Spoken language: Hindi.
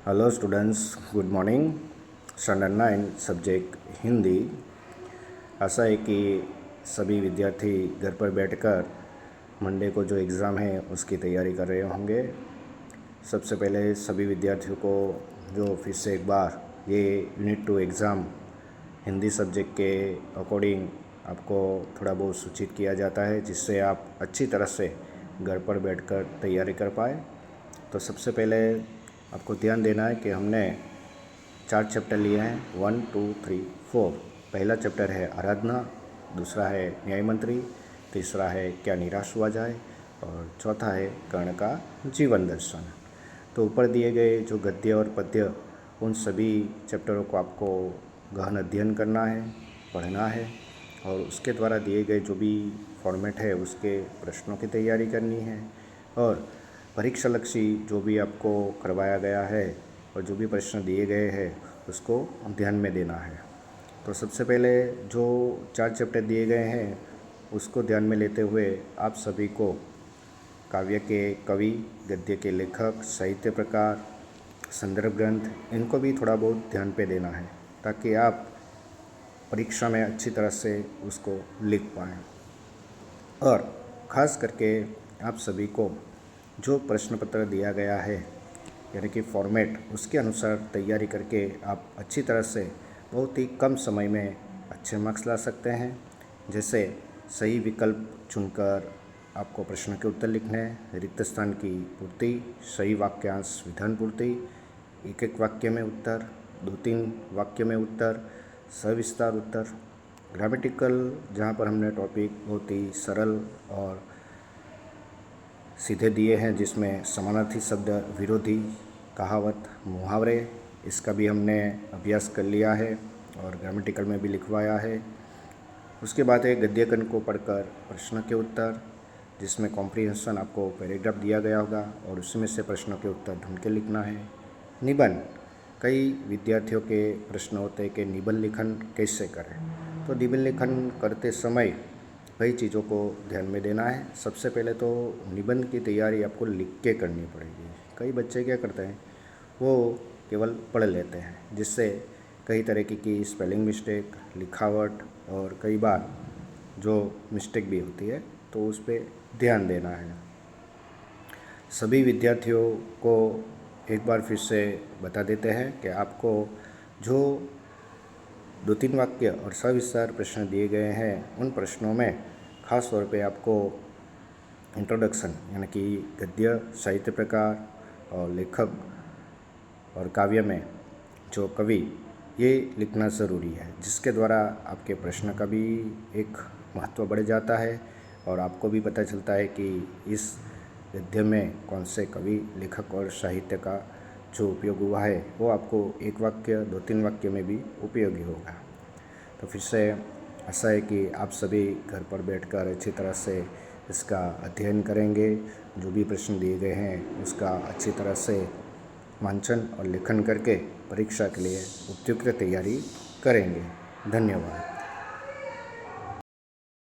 Hello students, good morning. Standard 9 subject Hindi. आशा है कि सभी विद्यार्थी घर पर बैठकर मंडे को जो एग्ज़ाम है उसकी तैयारी कर रहे होंगे। सबसे पहले सभी विद्यार्थियों को जो फिर से एक बार ये यूनिट 2 एग्ज़ाम हिंदी सब्जेक्ट के अकॉर्डिंग आपको थोड़ा बहुत सूचित किया जाता है, जिससे आप अच्छी तरह से घर पर बैठकर तैयारी कर पाए। तो सबसे पहले आपको ध्यान देना है कि हमने 4 चैप्टर लिए हैं, 1, 2, 3, 4। पहला चैप्टर है आराधना, दूसरा है न्याय मंत्री, तीसरा है क्या निराश हुआ जाए, और चौथा है कर्ण का जीवन दर्शन। तो ऊपर दिए गए जो गद्य और पद्य, उन सभी चैप्टरों को आपको गहन अध्ययन करना है, पढ़ना है, और उसके द्वारा दिए गए जो भी फॉर्मेट है उसके प्रश्नों की तैयारी करनी है, और परीक्षा लक्ष्य जो भी आपको करवाया गया है और जो भी प्रश्न दिए गए हैं उसको ध्यान में देना है। तो सबसे पहले जो 4 चैप्टर दिए गए हैं उसको ध्यान में लेते हुए आप सभी को काव्य के कवि, गद्य के लेखक, साहित्य प्रकार, संदर्भ ग्रंथ, इनको भी थोड़ा बहुत ध्यान पे देना है, ताकि आप परीक्षा में अच्छी तरह से उसको लिख पाएँ। और ख़ास करके आप सभी को जो प्रश्न पत्र दिया गया है, यानी कि फॉर्मेट, उसके अनुसार तैयारी करके आप अच्छी तरह से बहुत ही कम समय में अच्छे मार्क्स ला सकते हैं। जैसे सही विकल्प चुनकर आपको प्रश्न के उत्तर लिखने हैं, रिक्त स्थान की पूर्ति, सही वाक्यांश विधान पूर्ति, एक एक वाक्य में उत्तर, 2-3 वाक्य में उत्तर, सविस्तार उत्तर, ग्रामेटिकल, जहाँ पर हमने टॉपिक बहुत ही सरल और सीधे दिए हैं, जिसमें समानार्थी शब्द, विरोधी, कहावत, मुहावरे, इसका भी हमने अभ्यास कर लिया है और ग्रामेटिकल में भी लिखवाया है। उसके बाद है गद्य खंड को पढ़कर प्रश्न के उत्तर, जिसमें कॉम्प्रिहेंशन आपको पैराग्राफ दिया गया होगा और उसमें से प्रश्नों के उत्तर ढूंढ के लिखना है। निबंध, कई विद्यार्थियों के प्रश्न होते हैं कि निबंध लेखन कैसे करें। तो निबंध लेखन करते समय कई चीज़ों को ध्यान में देना है। सबसे पहले तो निबंध की तैयारी आपको लिख के करनी पड़ेगी। कई बच्चे क्या करते हैं, वो केवल पढ़ लेते हैं, जिससे कई तरह की स्पेलिंग मिस्टेक, लिखावट और कई बार जो मिस्टेक भी होती है, तो उस पर ध्यान देना है। सभी विद्यार्थियों को एक बार फिर से बता देते हैं कि आपको जो 2-3 वाक्य और सविस्तार प्रश्न दिए गए हैं, उन प्रश्नों में ख़ास तौर पे आपको इंट्रोडक्शन, यानी कि गद्य, साहित्य प्रकार और लेखक और काव्य में जो कवि, ये लिखना ज़रूरी है, जिसके द्वारा आपके प्रश्न का भी एक महत्व बढ़ जाता है और आपको भी पता चलता है कि इस गद्य में कौन से कवि, लेखक और साहित्य का जो उपयोग हुआ है वो आपको एक वाक्य, 2-3 वाक्य में भी उपयोगी होगा। तो फिर से आशा है कि आप सभी घर पर बैठकर अच्छी तरह से इसका अध्ययन करेंगे, जो भी प्रश्न दिए गए हैं उसका अच्छी तरह से वांचन और लेखन करके परीक्षा के लिए उपयुक्त तैयारी करेंगे। धन्यवाद।